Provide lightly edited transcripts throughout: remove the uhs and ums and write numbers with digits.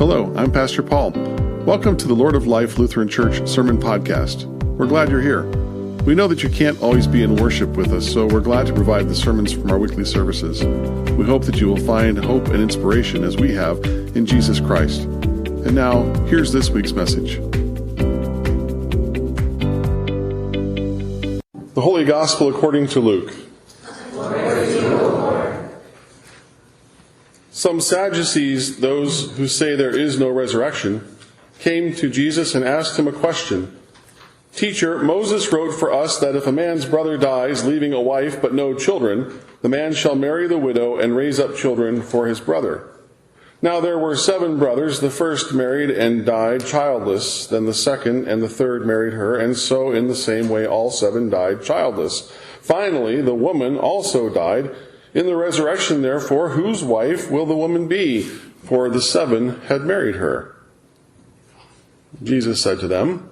Hello, I'm Pastor Paul. Welcome to the Lord of Life Lutheran Church Sermon Podcast. We're glad you're here. We know that you can't always be in worship with us, so we're glad to provide the sermons from our weekly services. We hope that you will find hope and inspiration as we have in Jesus Christ. And now, here's this week's message. The Holy Gospel according to Luke. Some Sadducees, those who say there is no resurrection, came to Jesus and asked him a question. Teacher, Moses wrote for us that if a man's brother dies, leaving a wife but no children, the man shall marry the widow and raise up children for his brother. Now there were 7 brothers. The first married and died childless. Then the second and the third married her, and so in the same way all 7 died childless. Finally, the woman also died. In the resurrection, therefore, whose wife will the woman be? For the 7 had married her. Jesus said to them,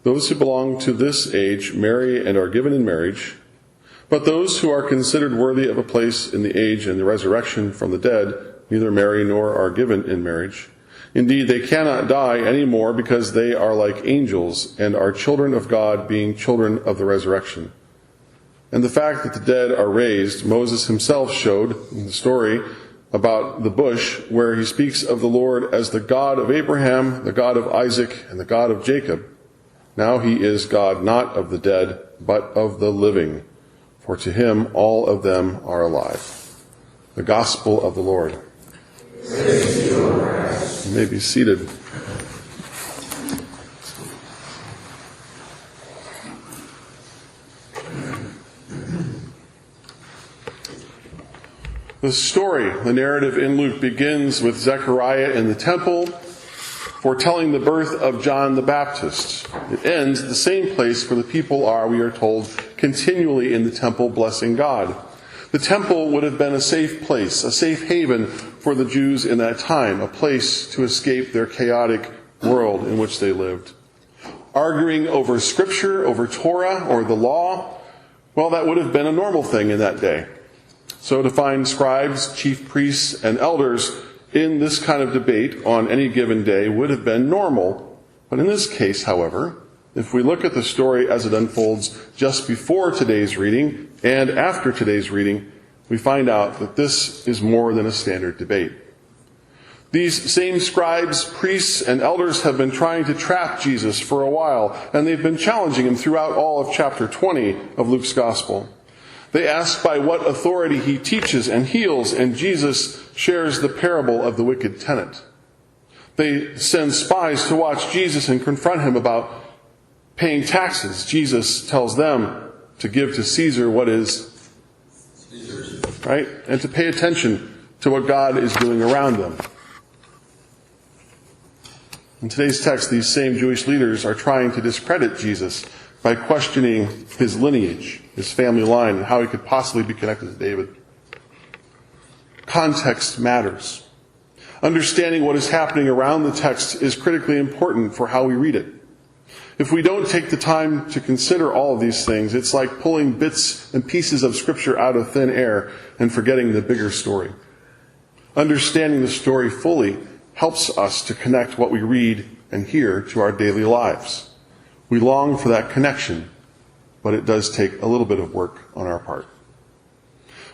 those who belong to this age marry and are given in marriage, but those who are considered worthy of a place in the age and the resurrection from the dead neither marry nor are given in marriage. Indeed, they cannot die any more because they are like angels and are children of God, being children of the resurrection. And the fact that the dead are raised, Moses himself showed in the story about the bush, where he speaks of the Lord as the God of Abraham, the God of Isaac, and the God of Jacob. Now he is God not of the dead, but of the living, for to him all of them are alive. The Gospel of the Lord. Praise to you, O Christ. You may be seated. The story, the narrative in Luke, begins with Zechariah in the temple, foretelling the birth of John the Baptist. It ends the same place where the people are, we are told, continually in the temple blessing God. The temple would have been a safe place, a safe haven for the Jews in that time, a place to escape their chaotic world in which they lived. Arguing over Scripture, over Torah, or the law, well, that would have been a normal thing in that day. So to find scribes, chief priests, and elders in this kind of debate on any given day would have been normal. But in this case, however, if we look at the story as it unfolds just before today's reading and after today's reading, we find out that this is more than a standard debate. These same scribes, priests, and elders have been trying to trap Jesus for a while, and they've been challenging him throughout all of chapter 20 of Luke's Gospel. They ask by what authority he teaches and heals, and Jesus shares the parable of the wicked tenant. They send spies to watch Jesus and confront him about paying taxes. Jesus tells them to give to Caesar what is Caesar's, right? And to pay attention to what God is doing around them. In today's text, these same Jewish leaders are trying to discredit Jesus by questioning his lineage, his family line, and how he could possibly be connected to David. Context matters. Understanding what is happening around the text is critically important for how we read it. If we don't take the time to consider all of these things, it's like pulling bits and pieces of Scripture out of thin air and forgetting the bigger story. Understanding the story fully helps us to connect what we read and hear to our daily lives. We long for that connection, but it does take a little bit of work on our part.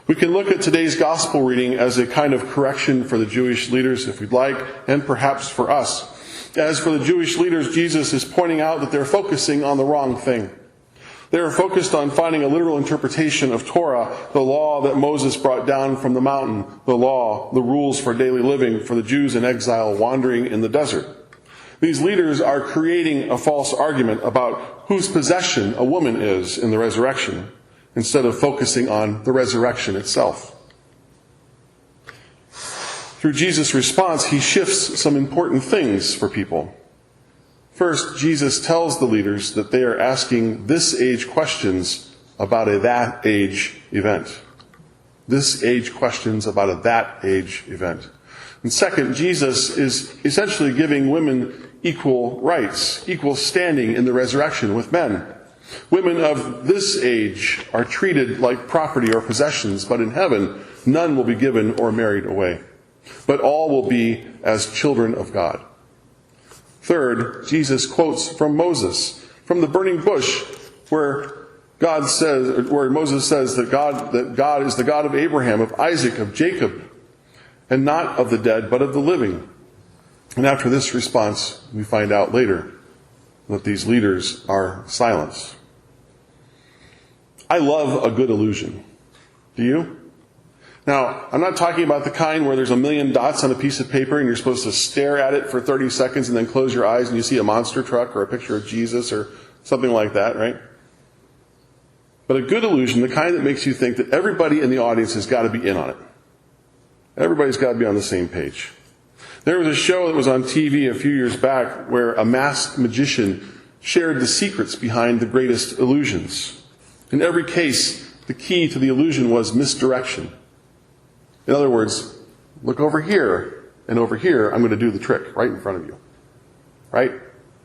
We can look at today's gospel reading as a kind of correction for the Jewish leaders, if we'd like, and perhaps for us. As for the Jewish leaders, Jesus is pointing out that they're focusing on the wrong thing. They are focused on finding a literal interpretation of Torah, the law that Moses brought down from the mountain, the law, the rules for daily living for the Jews in exile wandering in the desert. These leaders are creating a false argument about whose possession a woman is in the resurrection, instead of focusing on the resurrection itself. Through Jesus' response, he shifts some important things for people. First, Jesus tells the leaders that they are asking this age questions about a that age event. This age questions about a that age event. And second, Jesus is essentially giving women equal rights, equal standing in the resurrection with men. Women of this age are treated like property or possessions, but in heaven, none will be given or married away. but all will be as children of God. Third, Jesus quotes from Moses, from the burning bush, where Moses says that God is the God of Abraham, of Isaac, of Jacob, and not of the dead, but of the living. And after this response, we find out later that these leaders are silenced. I love a good illusion. Do you? Now, I'm not talking about the kind where there's a million dots on a piece of paper and you're supposed to stare at it for 30 seconds and then close your eyes and you see a monster truck or a picture of Jesus or something like that, right? But a good illusion, the kind that makes you think that everybody in the audience has got to be in on it. Everybody's got to be on the same page. There was a show that was on TV a few years back where a masked magician shared the secrets behind the greatest illusions. In every case, the key to the illusion was misdirection. In other words, look over here, and over here, I'm going to do the trick right in front of you. Right?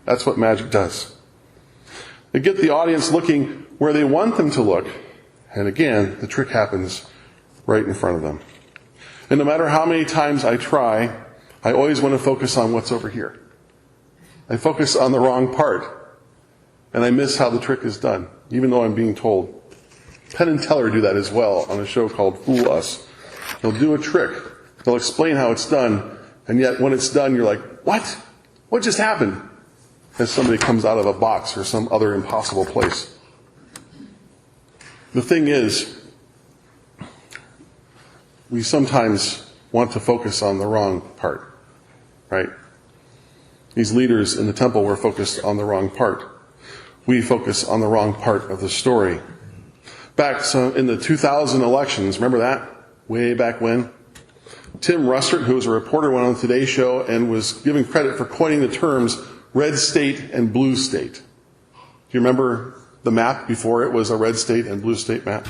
That's what magic does. They get the audience looking where they want them to look, and again, the trick happens right in front of them. And no matter how many times I try, I always want to focus on what's over here. I focus on the wrong part, and I miss how the trick is done, even though I'm being told. Penn and Teller do that as well on a show called Fool Us. They'll do a trick. They'll explain how it's done, and yet when it's done, you're like, what? What just happened? As somebody comes out of a box or some other impossible place. The thing is, we sometimes want to focus on the wrong part, right? These leaders in the temple were focused on the wrong part. We focus on the wrong part of the story. Back in the 2000 elections, remember that? Way back when? Tim Russert, who was a reporter, went on Today's Show and was given credit for coining the terms red state and blue state. Do you remember the map before it was a red state and blue state map?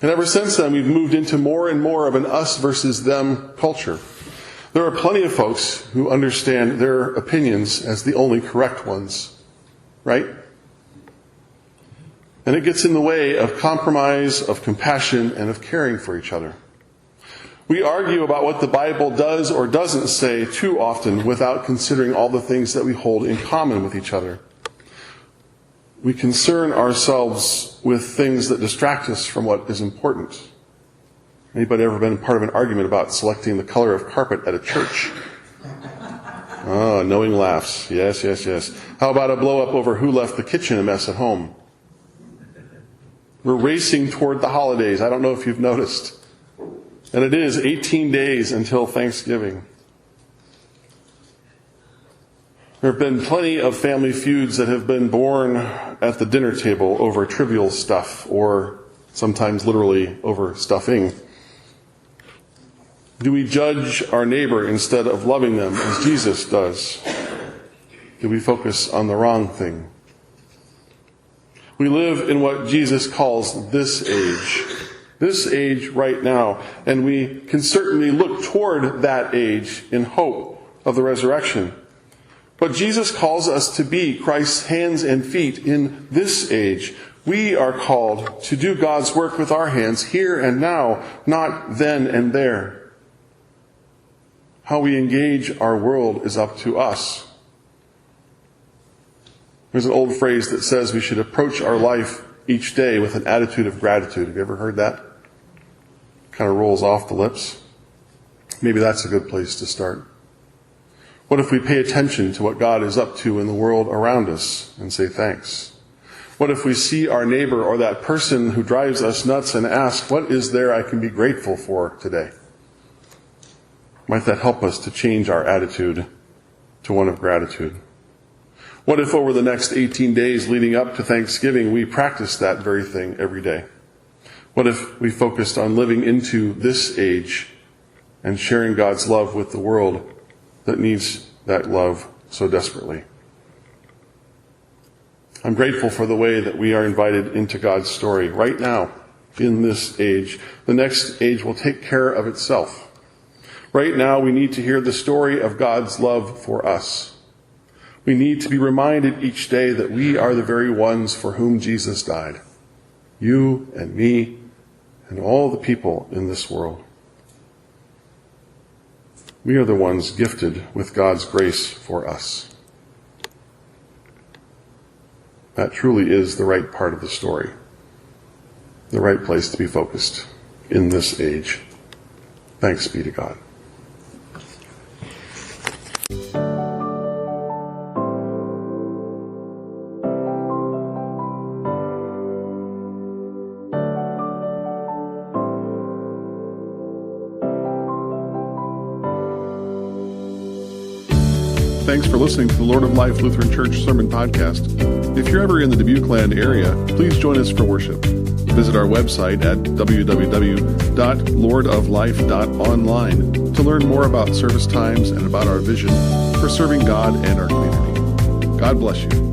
And ever since then, we've moved into more and more of an us versus them culture. There are plenty of folks who understand their opinions as the only correct ones, right? And it gets in the way of compromise, of compassion, and of caring for each other. We argue about what the Bible does or doesn't say too often without considering all the things that we hold in common with each other. We concern ourselves with things that distract us from what is important. Anybody ever been part of an argument about selecting the color of carpet at a church? Oh, knowing laughs. Yes, yes, yes. How about a blow up over who left the kitchen a mess at home? We're racing toward the holidays. I don't know if you've noticed. And it is 18 days until Thanksgiving. There have been plenty of family feuds that have been born at the dinner table over trivial stuff, or sometimes literally over stuffing. Do we judge our neighbor instead of loving them as Jesus does? Do we focus on the wrong thing? We live in what Jesus calls this age right now, and we can certainly look toward that age in hope of the resurrection. But Jesus calls us to be Christ's hands and feet in this age. We are called to do God's work with our hands here and now, not then and there. How we engage our world is up to us. There's an old phrase that says we should approach our life each day with an attitude of gratitude. Have you ever heard that? Kind of rolls off the lips. Maybe that's a good place to start. What if we pay attention to what God is up to in the world around us and say thanks? What if we see our neighbor or that person who drives us nuts and ask, what is there I can be grateful for today? Might that help us to change our attitude to one of gratitude? What if over the next 18 days leading up to Thanksgiving, we practice that very thing every day? What if we focused on living into this age and sharing God's love with the world that needs that love so desperately? I'm grateful for the way that we are invited into God's story right now in this age. The next age will take care of itself. Right now, we need to hear the story of God's love for us. We need to be reminded each day that we are the very ones for whom Jesus died. You and me and all the people in this world. We are the ones gifted with God's grace for us. That truly is the right part of the story, the right place to be focused in this age. Thanks be to God. Thanks for listening to the Lord of Life Lutheran Church Sermon Podcast. If you're ever in the Dubuque-land area, please join us for worship. Visit our website at www.lordoflife.online to learn more about service times and about our vision for serving God and our community. God bless you.